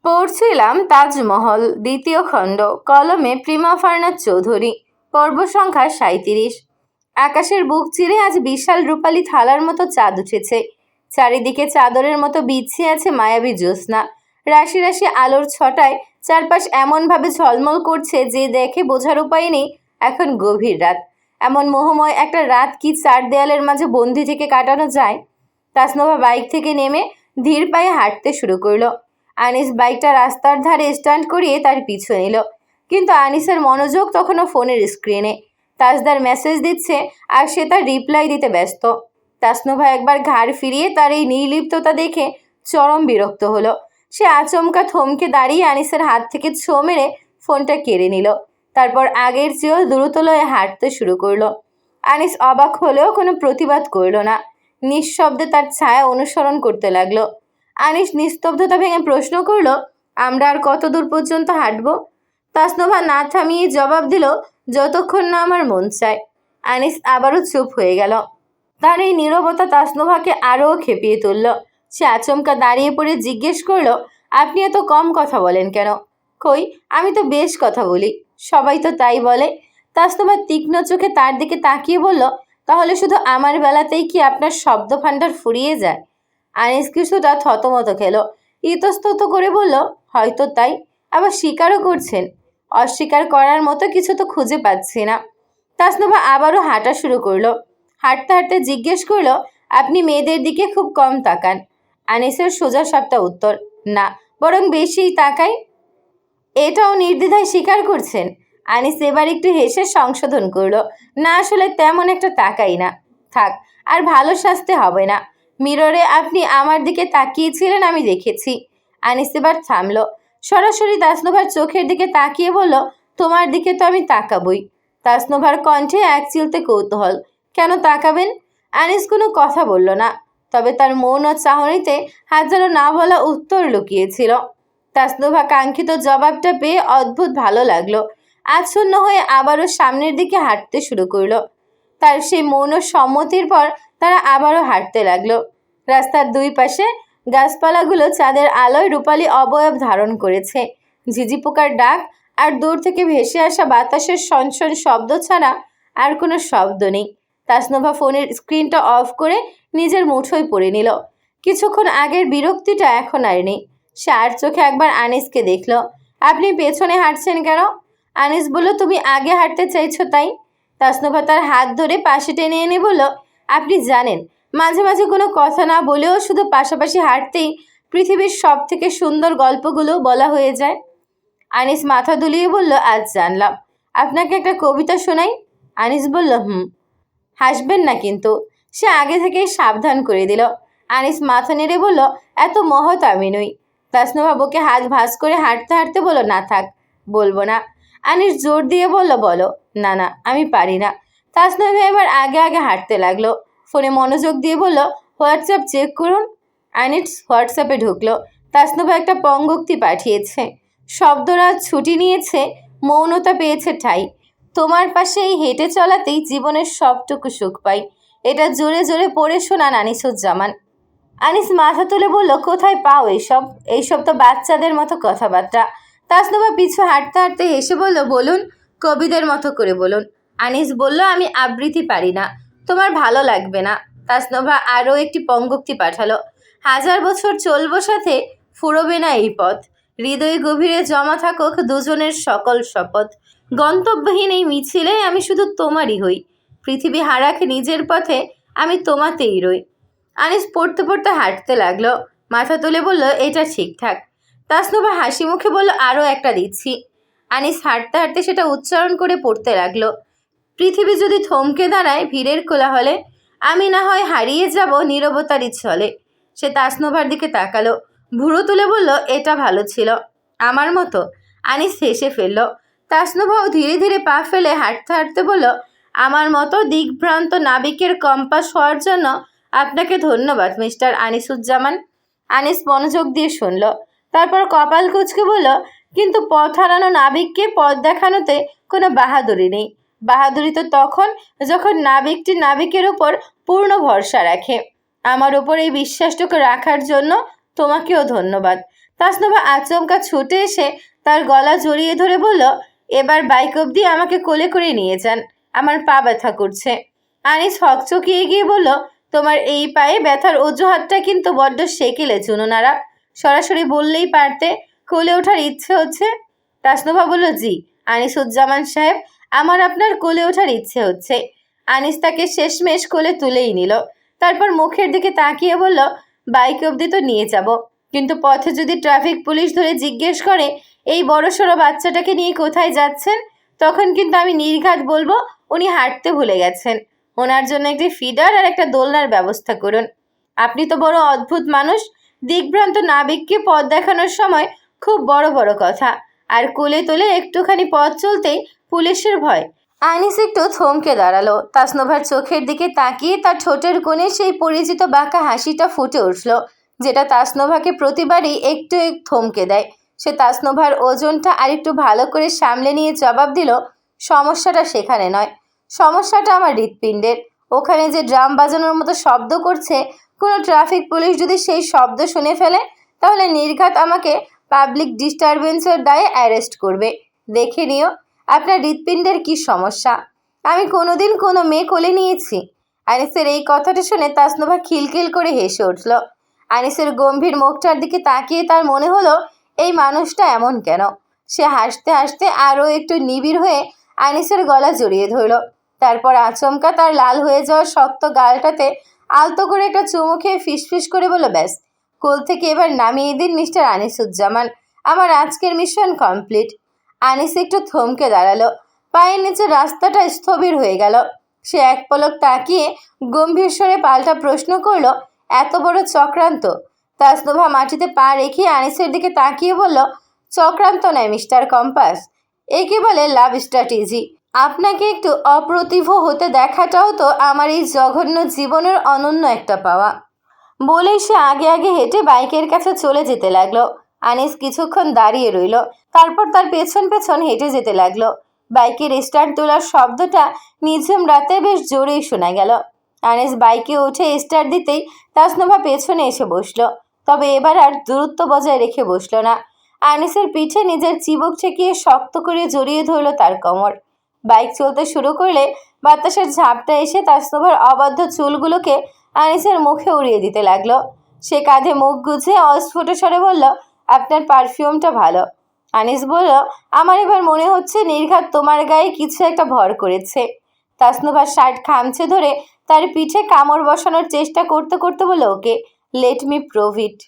পড়ছিলাম তাজমহল দ্বিতীয় খণ্ড, কলমে প্রিমা ফারনাথ চৌধুরী, পর্ব সংখ্যা ৩৭। আকাশের বুক চিরে আজ বিশাল রূপালী থালার মতো চাঁদ উঠেছে। চারিদিকে চাদরের মতো বিছিয়ে আছে মায়াবী জ্যোৎস্না। রাশি রাশি আলোর ছটায় চারপাশ এমনভাবে ঝলমল করছে যে দেখে বোঝার উপায় নেই এখন গভীর রাত। এমন মোহময় একটা রাত কি চার দেয়ালের মাঝে বন্দি থেকে কাটানো যায়? তাসনোভা বাইক থেকে নেমে ধীর পায়ে হাঁটতে শুরু করলো। আনিস বাইকটা রাস্তার ধারে স্ট্যান্ড করিয়ে তার পিছু নিল, কিন্তু আনিসের মনোযোগ তখনও ফোনের স্ক্রিনে। তাজদার মেসেজ দিচ্ছে আর সে তার রিপ্লাই দিতে ব্যস্ত। তাসনোভা একবার ঘাড় ফিরিয়ে তার এই নির্লিপ্ততা দেখে চরম বিরক্ত হলো। সে আচমকা থমকে দাঁড়িয়ে আনিসের হাত থেকে ছো মেরে ফোনটা কেড়ে নিল। তারপর আগের চেয়েও দ্রুতলয়ে হাঁটতে শুরু করলো। আনিস অবাক হলেও কোনো প্রতিবাদ করল না, নিঃশব্দে তার ছায়া অনুসরণ করতে লাগলো। আনিস নিস্তব্ধতা ভেঙে প্রশ্ন করল, আমরা আর কত দূর পর্যন্ত হাঁটবো? তাসনোভা না থামিয়ে জবাব দিল, যতক্ষণ না আমার মন চায়। আনিস আবারও চুপ হয়ে গেল। তার এই নীরবতা তাসনোভাকে আরও খেপিয়ে তুলল। সে আচমকা দাঁড়িয়ে পড়ে জিজ্ঞেস করল, আপনি এত কম কথা বলেন কেন? কই, আমি তো বেশ কথা বলি, সবাই তো তাই বলে। তাসনোভা তীক্ষ্ণ চোখে তার দিকে তাকিয়ে বলল, তাহলে শুধু আমার বেলাতেই কি আপনার শব্দ ভাণ্ডার ফুরিয়ে যায়? আনিস কিছুটা থতমত খেল, ইতস্তত করে বলল, হয়তো তাই। আবার স্বীকারও করছেন? অস্বীকার করার মতো কিছু তো খুঁজে পাচ্ছি না। তাসনোভা আবারও হাঁটা শুরু করলো। হাঁটতে হাঁটতে জিজ্ঞেস করলো, আপনি মেয়েদের দিকে খুব কম তাকান? আনিসের সোজা সাপটা উত্তর, না, বরং বেশিই তাকাই। এটাও নির্দ্বিধায় স্বীকার করছেন? আনিস এবার একটু হেসে সংশোধন করলো, না, আসলে তেমন একটা তাকাই না। থাক, আর ভালো সাজতে হবে না। মিররে আপনি আমার দিকে তাকিয়েছিলেন, আমি দেখেছি। আনিস এবার থামলো, সরাসরি তাসনোভার চোখের দিকে তাকিয়ে বলল, তোমার দিকে তো আমি তাকাবই। তাসনোভার কণ্ঠে এক চিলতে কৌতূহল, কেন তাকাবেন? আনিস কোনো কথা বলল না, তবে তার মৌন চাহনিতে হাজারো না বলা উত্তর লুকিয়েছিল। তাসনোভা কাঙ্ক্ষিত জবাবটা পেয়ে অদ্ভুত ভালো লাগলো। আচ্ছন্ন হয়ে আবারও সামনের দিকে হাঁটতে শুরু করলো। তার সেই মৌন সম্মতির পর তারা আবারও হাঁটতে লাগলো। রাস্তার দুই পাশে গাছপালাগুলো চাঁদের আলোয় রূপালী অবয়ব ধারণ করেছে। ঝিঝি পোকার ডাক আর দূর থেকে ভেসে আসা বাতাসের সনসন শব্দ ছাড়া আর কোনো শব্দ নেই। তাসনোভা ফোনের স্ক্রিনটা অফ করে নিজের মুঠোয় পড়ে নিল। কিছুক্ষণ আগের বিরক্তিটা এখন আর নেই। সে আর চোখে একবার আনিসকে দেখল। আপনি পেছনে হাঁটছেন কেন? আনিস বলল, তুমি আগে হাঁটতে চাইছো তাই। তাসনোভা তার হাত ধরে পাশে টেনে এনে বলল, আপনি জানেন, মাঝে মাঝে কোনো কথা না বলেও শুধু পাশাপাশি হাঁটতেই পৃথিবীর সব থেকে সুন্দর গল্পগুলো বলা হয়ে যায়। আনিস মাথা দুলিয়ে বলল, আজ জানলাম। আপনাকে একটা কবিতা শোনাই? আনিস বলল, হাসবেন না কিন্তু। সে আগে থেকেই সাবধান করে দিল। আনিস মাথা নেড়ে বলল, এত মহৎ আমি নই। তাসনোভা বুকে হাত ভাঁজ করে হাঁটতে হাঁটতে বলল, না থাক, বলবো না। আনিস জোর দিয়ে বলল, বলো। না না, আমি পারি না। তাসনোভা এবার আগে আগে হাঁটতে লাগলো। ফোনে মনোযোগ দিয়ে বলল, হোয়াটসঅ্যাপ চেক করুন। আনিস হোয়াটসঅ্যাপে ঢুকলো। তাসনোভা একটা পঙ্গক্তি পাঠিয়েছে। শব্দরাজ ছুটি নিয়েছে, মৌনতা পেয়েছে ঠাই। তোমার পাশেই হেঁটে চলাতেই জীবনের সবটুকু সুখ পাই। এটা জোরে জোরে পড়ে শোনান আনিসুজ্জামান। আনিস মাথা তুলে বলল, কোথায় পাও এইসব? এইসব তো বাচ্চাদের মতো কথাবার্তা। তাসনোভা পিছু হাঁটতে হাঁটতে হেসে বলল, বলুন, কবিদের মতো করে বলুন। আনিস বলল, আমি আবৃত্তি পারি না, তোমার ভালো লাগবে না। তাসনোভা আরও একটি পঙ্গক্তি পাঠালো। হাজার বছর চলবো সাথে, ফুরবে না এই পথ। হৃদয় গভীরে জমা থাকুক দুজনের সকল শপথ। গন্তব্যহীন এই মিছিলে আমি শুধু তোমারই হই। পৃথিবী হারাক নিজের পথে, আমি তোমাতেই রই। আনিস পড়তে পড়তে হাঁটতে লাগলো। মাথা তুলে বলল, এটা ঠিকঠাক। তাসনোভা হাসি মুখে বলল, আরও একটা দিচ্ছি। আনিস হাঁটতে হাঁটতে সেটা উচ্চারণ করে পড়তে লাগলো। পৃথিবী যদি থমকে দাঁড়ায় ভিড়ের কোলাহলে, আমি না হয় হারিয়ে যাব নীরবতারই ছলে। সে তাসনোভার দিকে তাকালো, ভুরু তুলে বলল, এটা ভালো ছিল। আমার মতো? আনিস হেসে ফেলল। তাসনোভাও ধীরে ধীরে পা ফেলে হাঁটতে হাঁটতে বলল, আমার মতো দিগ্ভ্রান্ত নাবিকের কম্পাস হওয়ার জন্য আপনাকে ধন্যবাদ মিস্টার আনিসুজ্জামান। আনিস মনোযোগ দিয়ে শুনল, তারপর কপাল কুঁচকে বলল, কিন্তু পথ হারানো নাবিককে পথ দেখানোতে কোনো বাহাদুরি নেই। বাহাদুরি তো তখন যখন নাবিকটি নাবিকের উপর পূর্ণ ভরসা রাখে। আমার উপর এই বিশ্বাসটুকু রাখার জন্য তোমাকেও ধন্যবাদ। তাসনভা আচমকা ছুটে এসে তার গলা জড়িয়ে ধরে বলল, এবার বাইক অবধি আমাকে কোলে করে নিয়ে যান, আমার পা ব্যথা করছে। আনিস হকচকিয়ে গিয়ে বলল, তোমার এই পায়ে ব্যথার অজুহাতটা কিন্তু বড্ড সেকেলে চুনোনারা, সরাসরি বললেই পারতে কোলে ওঠার ইচ্ছে হচ্ছে। তাসনভা বলল, জি আনিসুজ্জামান সাহেব, আমার আপনার কোলে ওঠার ইচ্ছে হচ্ছে। আনিস তাকে শেষমেশ কোলে তুলেই নিল। তারপর মুখের দিকে তাকিয়ে বলল, বাইক অবধি তো নিয়ে যাব, কিন্তু পথে যদি ট্রাফিক পুলিশ ধরে জিজ্ঞেস করে এই বড়সড় বাচ্চাটাকে নিয়ে কোথায় যাচ্ছেন, তখন কিন্তু আমি নির্ঘাত বলবো উনি হাঁটতে ভুলে গেছেন। ওনার জন্য একটি ফিডার আর একটা দোলনার ব্যবস্থা করুন। আপনি তো বড় অদ্ভুত মানুষ, দিকভ্রান্ত নাবিককে পথ দেখানোর সময় খুব বড় বড় কথা, আর কোলে তোলে একটুখানি পথ চলতেই পুলিশের ভয়। আনিস একটু থমকে দাঁড়ালো। তাসনভার চোখের দিকে তাকিয়ে তার ঠোঁটের কোণে সেই পরিচিত বাঁকা হাসিটা ফুটে উঠল, যেটা তাসনভাকে প্রতিবারই একটু থমকে দেয়। সে তাসনভার ওজনটা আরেকটু ভালো করে সামলে নিয়ে জবাব দিল, সমস্যাটা সেখানে নয়, সমস্যাটা আমার হৃৎপিণ্ডের। ওখানে যে ড্রাম বাজানোর মতো শব্দ করছে, কোনো ট্রাফিক পুলিশ যদি সেই শব্দ শুনে ফেলে, তাহলে নির্ঘাত আমাকে পাবলিক ডিস্টারবেন্সের দায়ে অ্যারেস্ট করবে। দেখে নিও আপনার হৃৎপিণ্ডের কি সমস্যা। আমি কোনোদিন কোনো মেয়ে কোলে নিয়েছি? আনিসের এই কথাটা শুনে তাসনভা খিলখিল করে হেসে উঠল। আনিসের গম্ভীর মুখটার দিকে তাকিয়ে তার মনে হলো, এই মানুষটা এমন কেন? সে হাসতে হাসতে আরও একটু নিবিড় হয়ে আনিসের গলা জড়িয়ে ধরল। তারপর আচমকা তার লাল হয়ে যাওয়া শক্ত গালটাতে আলতো করে একটা চুমু খেয়ে ফিসফিস করে বলল, ব্যাস, কোল থেকে এবার নামিয়ে দিন মিস্টার আনিসুজ্জামান, আমার আজকের মিশন কমপ্লিট। আনিস একটু থমকে দাঁড়ালো। পায়ের নিচে রাস্তাটা স্থবির হয়ে গেল। সে এক পলক তাকিয়ে গম্ভীর স্বরে পাল্টা প্রশ্ন করলো, এত বড় চক্রান্ত? তাসনভা মাটিতে পা রেখে আনিসের দিকে তাকিয়ে বলল, চক্রান্ত নয় মিস্টার কম্পাস, একে বলে লাভ স্ট্র্যাটেজি। আপনাকে একটু অপ্রতিভ হতে দেখাটাও তো আমার এই জঘন্য জীবনের অনন্য একটা পাওয়া। বলেই সে আগে আগে হেঁটে বাইকের কাছে চলে যেতে লাগলো। আনিস কিছুক্ষণ দাঁড়িয়ে রইল, তারপর তার পেছন পেছন হেঁটে যেতে লাগলো। বাইকের স্টার্ট তোলার শব্দটা নিঝুম রাতে বেশ জোরেই শোনা গেল। আনিস বাইকে উঠে স্টার্ট দিতেই তাসনভা পেছনে এসে বসলো, তবে এবার আর দূরত্ব বজায় রেখে বসলো না। আনিসের পিঠে নিজের চিবুক ঠেকিয়ে শক্ত করে জড়িয়ে ধরল তার কোমর। বাইক চলতে শুরু করলে বাতাসের ঝাপটা এসে তাসনভার অবাধ্য চুলগুলোকে আনিসের মুখে উড়িয়ে দিতে লাগলো। সে কাঁধে মুখ গুজে অস্ফুট স্বরে বলল, আপনার পারফিউমটা ভালো। আনিস বলল, আমার এবার মনে হচ্ছে নির্ঘাত তোমার গায়ে কিছু একটা ভর করেছে। তাসনভার শার্ট খামচে ধরে তার পিঠে কামড় বসানোর চেষ্টা করতে করতে বলল, ওকে, লেট মি প্রুভ ইট।